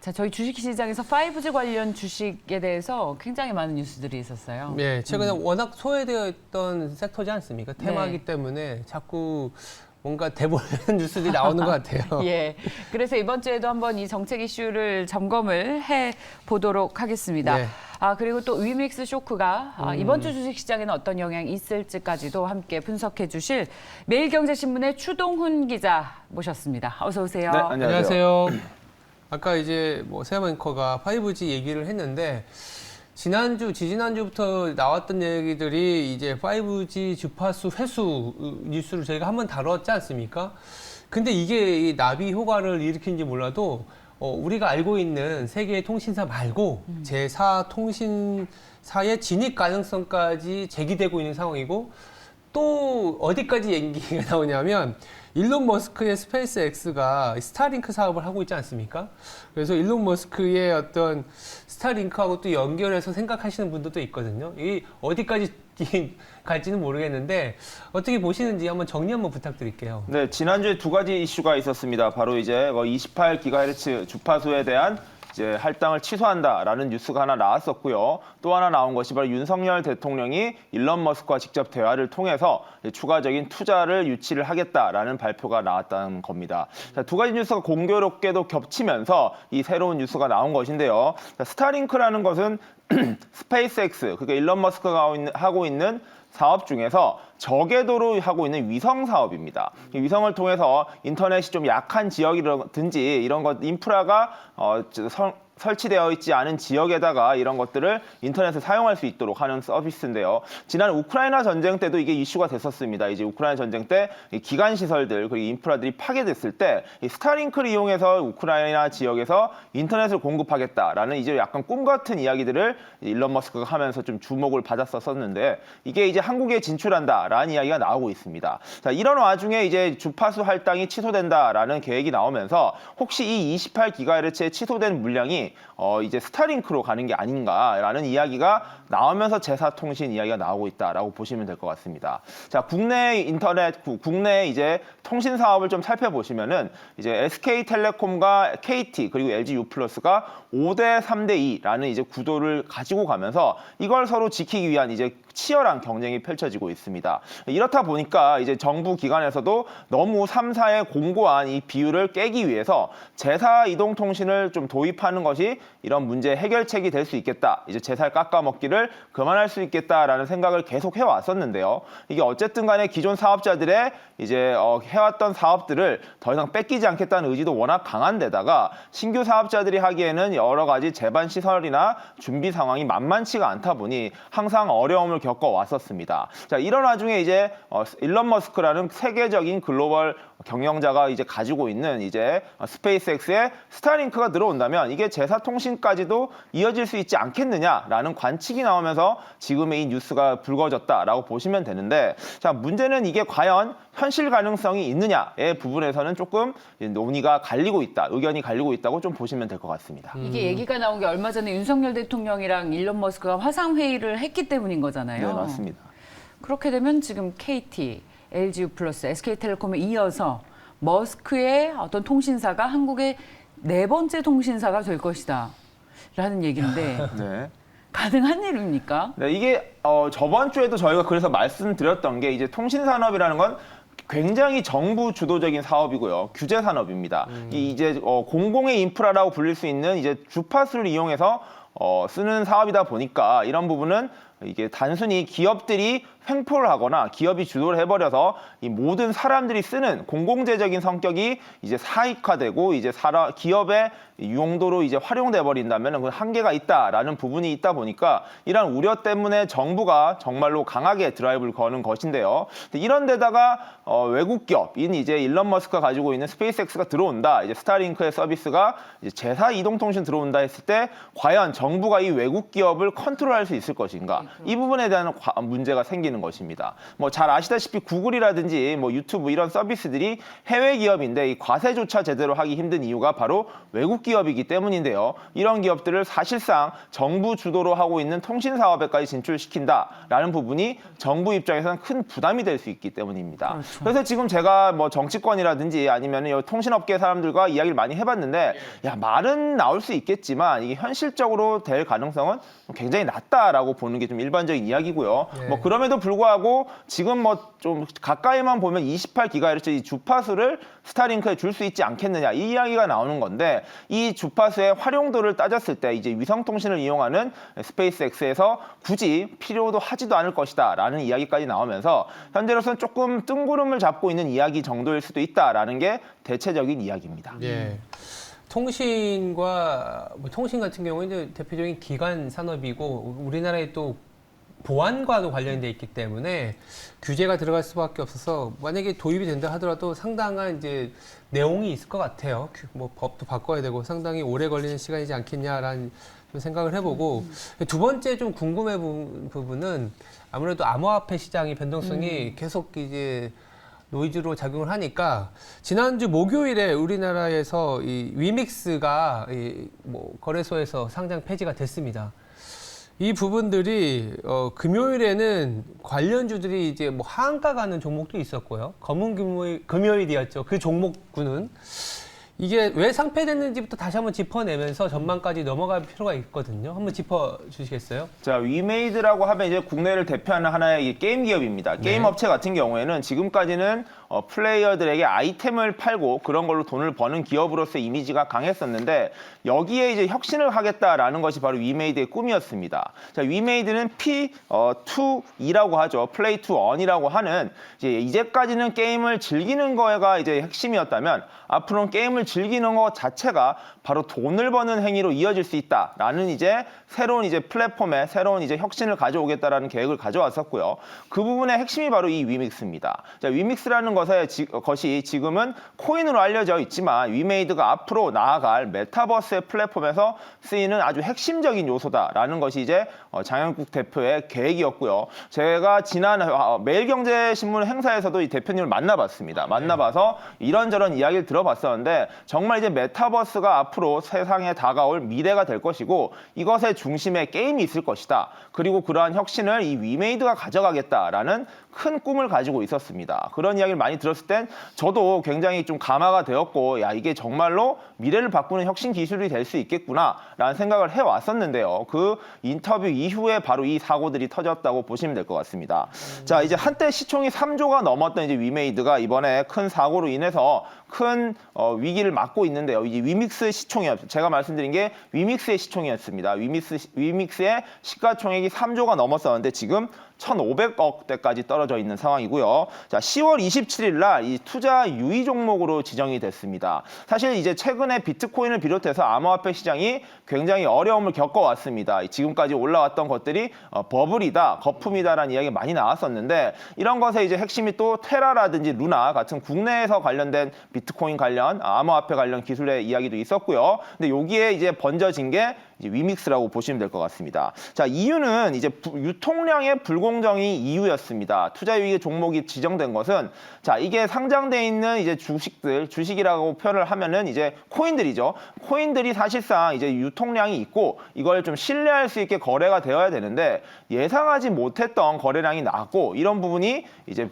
자, 저희 주식시장에서 5G 관련 주식에 대해서 굉장히 많은 뉴스들이 있었어요. 네, 최근에 워낙 소외되어 있던 섹터지 않습니까? 테마이기 네. 때문에 자꾸 뭔가 대보는 뉴스들이 나오는 것 같아요. 예. 그래서 이번 주에도 한번 이 정책 이슈를 점검을 해 보도록 하겠습니다. 네. 그리고 또 위믹스 쇼크가 이번 주 주식시장에는 어떤 영향이 있을지까지도 함께 분석해 주실 매일경제신문의 추동훈 기자 모셨습니다. 어서 오세요. 네, 안녕하세요. 아까 이제 뭐 세아 앵커가 5G 얘기를 했는데 지지난주부터 나왔던 얘기들이 이제 5G 주파수 회수 뉴스를 저희가 한번 다뤘지 않습니까? 근데 이게 이 나비 효과를 일으키는지 몰라도 우리가 알고 있는 세계의 통신사 말고 제4 통신사의 진입 가능성까지 제기되고 있는 상황이고 또 어디까지 얘기가 나오냐면 일론 머스크의 스페이스 X가 스타링크 사업을 하고 있지 않습니까? 그래서 일론 머스크의 어떤 스타링크하고 또 연결해서 생각하시는 분들도 있거든요. 이게 어디까지 갈지는 모르겠는데 어떻게 보시는지 한번 정리 한번 부탁드릴게요. 네, 지난주에 두 가지 이슈가 있었습니다. 바로 이제 28GHz 주파수에 대한 이제 할당을 취소한다라는 뉴스가 하나 나왔었고요. 또 하나 나온 것이 바로 윤석열 대통령이 일론 머스크와 직접 대화를 통해서 추가적인 투자를 유치를 하겠다라는 발표가 나왔다는 겁니다. 자, 두 가지 뉴스가 공교롭게도 겹치면서 이 새로운 뉴스가 나온 것인데요. 자, 스타링크라는 것은 스페이스X, 그러니까 일론 머스크가 하고 있는 사업 중에서 저궤도로 하고 있는 위성 사업입니다. 이 위성을 통해서 인터넷이 좀 약한 지역이라든지 이런 것 인프라가 설치되어 있지 않은 지역에다가 이런 것들을 인터넷을 사용할 수 있도록 하는 서비스인데요. 지난 우크라이나 전쟁 때도 이게 이슈가 됐었습니다. 이제 우크라이나 전쟁 때 기관 시설들 그리고 인프라들이 파괴됐을 때 이 스타링크를 이용해서 우크라이나 지역에서 인터넷을 공급하겠다라는 이제 약간 꿈 같은 이야기들을 일론 머스크가 하면서 좀 주목을 받았었는데 이게 이제 한국에 진출한다라는 이야기가 나오고 있습니다. 자, 이런 와중에 이제 주파수 할당이 취소된다라는 계획이 나오면서 혹시 이 28GHz에 취소된 물량이 이제 스타링크로 가는 게 아닌가라는 이야기가 나오면서 제4통신 이야기가 나오고 있다라고 보시면 될 것 같습니다. 자, 국내 인터넷, 국내 이제 통신 사업을 좀 살펴보시면은 이제 SK텔레콤과 KT 그리고 LG U+가 5대 3대 2라는 이제 구도를 가지고 가면서 이걸 서로 지키기 위한 이제 치열한 경쟁이 펼쳐지고 있습니다. 이렇다 보니까 이제 정부 기관에서도 너무 3사의 공고한 이 비율을 깨기 위해서 제4 이동통신을 좀 도입하는 것이 이런 문제 해결책이 될 수 있겠다. 이제 제4를 깎아먹기를 그만할 수 있겠다라는 생각을 계속 해왔었는데요. 이게 어쨌든 간에 기존 사업자들의 이제 해왔던 사업들을 더 이상 뺏기지 않겠다는 의지도 워낙 강한 데다가 신규 사업자들이 하기에는 여러 가지 제반 시설이나 준비 상황이 만만치가 않다 보니 항상 어려움을 겪어왔었습니다. 자, 이런 와중에 이제 일론 머스크라는 세계적인 글로벌 경영자가 이제 가지고 있는 이제 스페이스X의 스타링크가 들어온다면 이게 제4통신까지도 이어질 수 있지 않겠느냐라는 관측이 나오면서 지금의 이 뉴스가 불거졌다라고 보시면 되는데 자, 문제는 이게 과연 현실 가능성이 있느냐의 부분에서는 조금 논의가 갈리고 있다, 의견이 갈리고 있다고 좀 보시면 될 것 같습니다. 이게 얘기가 나온 게 얼마 전에 윤석열 대통령이랑 일론 머스크가 화상회의를 했기 때문인 거잖아요. 네, 맞습니다. 그렇게 되면 지금 KT, LG U+, SK텔레콤에 이어서 머스크의 어떤 통신사가 한국의 네 번째 통신사가 될 것이다 라는 얘기인데 네. 가능한 일입니까? 네, 이게 저번 주에도 저희가 그래서 말씀드렸던 게 이제 통신산업이라는 건 굉장히 정부 주도적인 사업이고요. 규제 산업입니다. 이제 공공의 인프라라고 불릴 수 있는 이제 주파수를 이용해서 쓰는 사업이다 보니까 이런 부분은 이게 단순히 기업들이 횡포를 하거나 기업이 주도를 해버려서 이 모든 사람들이 쓰는 공공재적인 성격이 이제 사익화되고 이제 기업의 용도로 이제 활용돼 버린다면 그 한계가 있다라는 부분이 있다 보니까 이런 우려 때문에 정부가 정말로 강하게 드라이브를 거는 것인데요. 이런 데다가 외국 기업인 이제 일론 머스크가 가지고 있는 스페이스X가 들어온다, 이제 스타링크의 서비스가 이제 제4 이동통신 들어온다 했을 때 과연 정부가 이 외국 기업을 컨트롤할 수 있을 것인가? 이 부분에 대한 문제가 생기는 것입니다. 뭐 잘 아시다시피 구글이라든지 뭐 유튜브 이런 서비스들이 해외 기업인데 이 과세조차 제대로 하기 힘든 이유가 바로 외국 기업이기 때문인데요. 이런 기업들을 사실상 정부 주도로 하고 있는 통신 사업에까지 진출시킨다라는 부분이 정부 입장에서는 큰 부담이 될 수 있기 때문입니다. 그렇죠. 그래서 지금 제가 뭐 정치권이라든지 아니면 통신업계 사람들과 이야기를 많이 해봤는데 야 말은 나올 수 있겠지만 이게 현실적으로 될 가능성은 굉장히 낮다라고 보는 게 좀 일반적인 이야기고요. 네. 뭐 그럼에도 불구하고 지금 뭐 좀 가까이만 보면 28GHz 이 주파수를 스타링크에 줄 수 있지 않겠느냐 이 이야기가 나오는 건데 이 주파수의 활용도를 따졌을 때 이제 위성통신을 이용하는 스페이스X에서 굳이 필요도 하지도 않을 것이다라는 이야기까지 나오면서 현재로서는 조금 뜬구름을 잡고 있는 이야기 정도일 수도 있다라는 게 대체적인 이야기입니다. 예. 통신과 뭐 통신 같은 경우는 대표적인 기관 산업이고 우리나라의 또 보안과도 관련돼 있기 때문에 규제가 들어갈 수밖에 없어서 만약에 도입이 된다 하더라도 상당한 이제 내용이 있을 것 같아요. 뭐 법도 바꿔야 되고 상당히 오래 걸리는 시간이지 않겠냐라는 좀 생각을 해보고 두 번째 좀 궁금해 부분은 아무래도 암호화폐 시장의 변동성이 계속 이제 노이즈로 작용을 하니까 지난주 목요일에 우리나라에서 이 위믹스가 뭐 거래소에서 상장 폐지가 됐습니다. 이 부분들이 금요일에는 관련주들이 이제 뭐 하한가 가는 종목도 있었고요. 검은 금요일이었죠. 그 종목군은 이게 왜 상폐됐는지부터 다시 한번 짚어내면서 전망까지 넘어갈 필요가 있거든요. 한번 짚어주시겠어요? 자, 위메이드라고 하면 이제 국내를 대표하는 하나의 이 게임 기업입니다. 게임 업체 같은 경우에는 지금까지는 플레이어들에게 아이템을 팔고 그런 걸로 돈을 버는 기업으로서의 이미지가 강했었는데 여기에 이제 혁신을 하겠다라는 것이 바로 위메이드의 꿈이었습니다. 자, 위메이드는 P2E라고 하죠. 플레이 투 언이라고 하는 이제까지는 게임을 즐기는 거가 이제 핵심이었다면 앞으로는 게임을 즐기는 것 자체가 바로 돈을 버는 행위로 이어질 수 있다라는 이제 새로운 이제 플랫폼에 새로운 이제 혁신을 가져오겠다라는 계획을 가져왔었고요. 그 부분의 핵심이 바로 이 위믹스입니다. 자, 위믹스라는 것이 지금은 코인으로 알려져 있지만 위메이드가 앞으로 나아갈 메타버스의 플랫폼에서 쓰이는 아주 핵심적인 요소다라는 것이 이제 장영국 대표의 계획이었고요. 제가 지난 매일경제신문 행사에서도 이 대표님을 만나봤습니다. 만나봐서 이런저런 이야기를 들어봤었는데 정말 이제 메타버스가 앞으로 세상에 다가올 미래가 될 것이고 이것의 중심에 게임이 있을 것이다. 그리고 그러한 혁신을 이 위메이드가 가져가겠다라는 큰 꿈을 가지고 있었습니다. 그런 이야기를 많이 들었을 땐 저도 굉장히 좀 감화가 되었고 야 이게 정말로 미래를 바꾸는 혁신 기술이 될 수 있겠구나라는 생각을 해왔었는데요. 그 인터뷰 이후에 바로 이 사고들이 터졌다고 보시면 될 것 같습니다. 자, 이제 한때 시총이 3조가 넘었던 이제 위메이드가 이번에 큰 사고로 인해서 큰 위기를 맞고 있는데요. 이제 위믹스 시총이었죠. 제가 말씀드린 게 위믹스의 시총이었습니다. 위믹스의 시가총액이 3조가 넘었었는데 지금 1,500억대까지 떨어져 있는 상황이고요. 자, 10월 27일 날 이 투자 유의 종목으로 지정이 됐습니다. 사실 이제 최근에 비트코인을 비롯해서 암호화폐 시장이 굉장히 어려움을 겪어왔습니다. 지금까지 올라왔던 것들이 버블이다, 거품이다라는 이야기가 많이 나왔었는데 이런 것의 이제 핵심이 또 테라라든지 루나 같은 국내에서 관련된 비트코인 관련, 암호화폐 관련 기술의 이야기도 있었고요. 근데 여기에 이제 번져진 게 이제 위믹스라고 보시면 될 것 같습니다. 자, 이유는 이제 유통량의 불공정이 이유였습니다. 투자 유의 종목이 지정된 것은 자, 이게 상장돼 있는 이제 주식이라고 표현을 하면은 이제 코인들이죠. 코인들이 사실상 이제 유통량이 있고 이걸 좀 신뢰할 수 있게 거래가 되어야 되는데 예상하지 못했던 거래량이 나고 이런 부분이 이제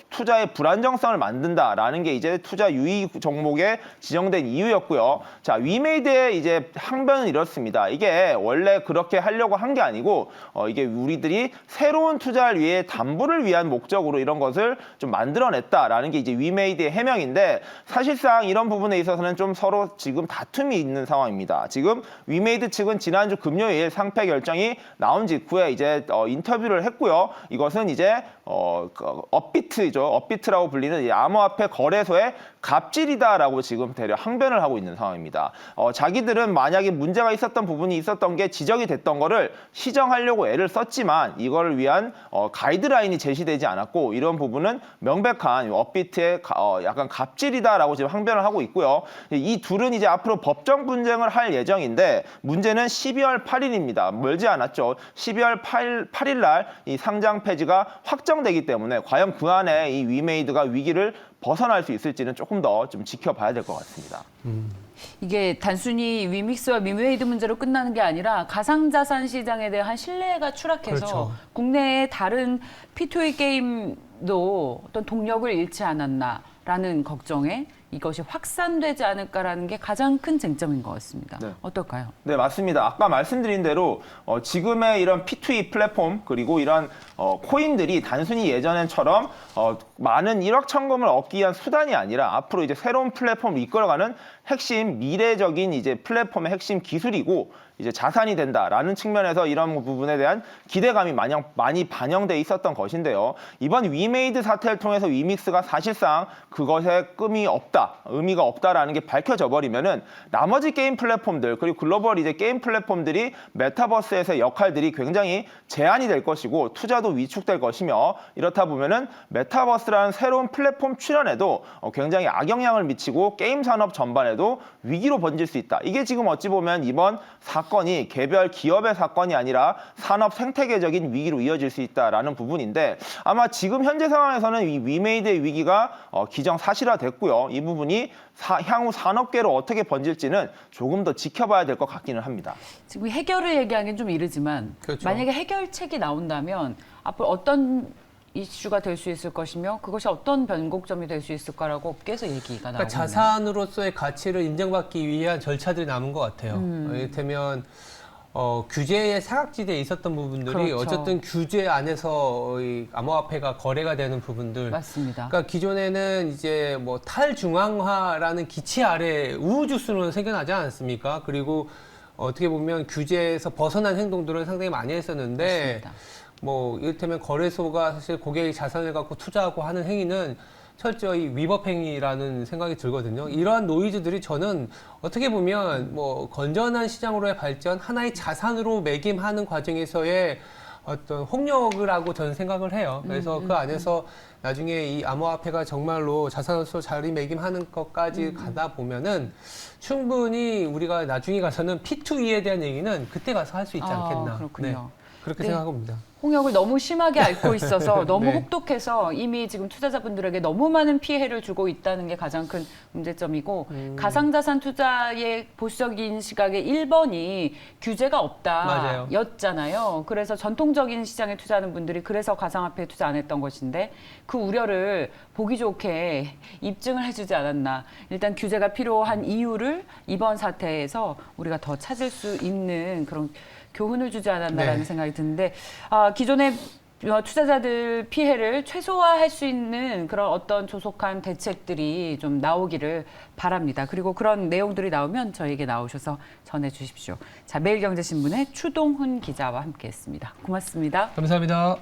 투자의 불안정성을 만든다라는 게 이제 투자 유의 종목에 지정된 이유였고요. 자, 위메이드의 이제 항변은 이렇습니다. 이게 원래 그렇게 하려고 한 게 아니고 이게 우리들이 새로운 투자를 위해 담보를 위한 목적으로 이런 것을 좀 만들어냈다라는 게 이제 위메이드의 해명인데 사실상 이런 부분에 있어서는 좀 서로 지금 다툼이 있는 상황입니다. 지금 위메이드 측은 지난주 금요일 상폐 결정이 나온 직후에 이제 인터뷰를 했고요. 이것은 이제 업비트죠. 업비트라고 불리는 이 암호화폐 거래소의 갑질이다라고 지금 대려 항변을 하고 있는 상황입니다. 자기들은 만약에 문제가 있었던 부분 부분이 있었던 게 지적이 됐던 거를 시정하려고 애를 썼지만 이걸 위한 가이드라인이 제시되지 않았고 이런 부분은 명백한 업비트의 약간 갑질이다라고 지금 항변을 하고 있고요. 이 둘은 이제 앞으로 법정 분쟁을 할 예정인데 문제는 12월 8일입니다. 멀지 않았죠. 12월 8일 날 이 상장 폐지가 확정되기 때문에 과연 그 안에 이 위메이드가 위기를 벗어날 수 있을지는 조금 더 좀 지켜봐야 될 것 같습니다. 이게 단순히 위믹스와 위메이드 문제로 끝나는 게 아니라 가상자산 시장에 대한 신뢰가 추락해서 그렇죠. 국내의 다른 P2E 게임도 어떤 동력을 잃지 않았나라는 걱정에 이것이 확산되지 않을까라는 게 가장 큰 쟁점인 것 같습니다. 네. 어떨까요? 네, 맞습니다. 아까 말씀드린 대로 지금의 이런 P2E 플랫폼 그리고 이런 코인들이 단순히 예전엔처럼 많은 1억 천금을 얻기 위한 수단이 아니라 앞으로 이제 새로운 플랫폼을 이끌어가는 핵심 미래적인 이제 플랫폼의 핵심 기술이고 이제 자산이 된다라는 측면에서 이런 부분에 대한 기대감이 많이 반영돼 있었던 것인데요. 이번 위메이드 사태를 통해서 위믹스가 사실상 그것에 의미가 없다라는 게 밝혀져 버리면은 나머지 게임 플랫폼들 그리고 글로벌 이제 게임 플랫폼들이 메타버스에서의 역할들이 굉장히 제한이 될 것이고 투자도 위축될 것이며 이렇다 보면은 메타버스라는 새로운 플랫폼 출현에도 굉장히 악영향을 미치고 게임 산업 전반에도 위기로 번질 수 있다. 이게 지금 어찌 보면 이번 사건이 개별 기업의 사건이 아니라 산업 생태계적인 위기로 이어질 수 있다라는 부분인데 아마 지금 현재 상황에서는 이 위메이드의 위기가 기정사실화됐고요. 이 부분이 향후 산업계로 어떻게 번질지는 조금 더 지켜봐야 될 것 같기는 합니다. 지금 해결을 얘기하기는 좀 이르지만 그렇죠. 만약에 해결책이 나온다면 앞으로 어떤 이슈가 될 수 있을 것이며 그것이 어떤 변곡점이 될 수 있을까라고 업계에서 얘기가 나오고 그러니까 자산으로서의 가치를 인정받기 위한 절차들이 남은 것 같아요. 이를테면 규제의 사각지대에 있었던 부분들이 그렇죠. 어쨌든 규제 안에서 이 암호화폐가 거래가 되는 부분들. 맞습니다. 그러니까 기존에는 이제 뭐 탈중앙화라는 기치 아래 우후죽순으로 생겨나지 않았습니까? 그리고 어떻게 보면 규제에서 벗어난 행동들을 상당히 많이 했었는데 맞습니다. 뭐 이를테면 거래소가 사실 고객의 자산을 갖고 투자하고 하는 행위는 철저히 위법 행위라는 생각이 들거든요. 이러한 노이즈들이 저는 어떻게 보면 뭐 건전한 시장으로의 발전, 하나의 자산으로 매김하는 과정에서의 어떤 홍역을 하고 저는 생각을 해요. 그래서 그 안에서 나중에 이 암호화폐가 정말로 자산으로서 자리매김하는 것까지 가다 보면은 충분히 우리가 나중에 가서는 P2E에 대한 얘기는 그때 가서 할 수 있지 않겠나. 그렇군요. 그렇게 네. 생각합니다. 홍역을 너무 심하게 앓고 있어서 너무 네. 혹독해서 이미 지금 투자자분들에게 너무 많은 피해를 주고 있다는 게 가장 큰 문제점이고 가상자산 투자의 보수적인 시각의 1번이 규제가 맞아요. 없다였잖아요. 그래서 전통적인 시장에 투자하는 분들이 그래서 가상화폐에 투자 안 했던 것인데 그 우려를 보기 좋게 입증을 해주지 않았나. 일단 규제가 필요한 이유를 이번 사태에서 우리가 더 찾을 수 있는 그런 교훈을 주지 않았나라는 네. 생각이 드는데 기존의 투자자들 피해를 최소화할 수 있는 그런 어떤 조속한 대책들이 좀 나오기를 바랍니다. 그리고 그런 내용들이 나오면 저에게 나오셔서 전해주십시오. 자, 매일경제신문의 추동훈 기자와 함께했습니다. 고맙습니다. 감사합니다.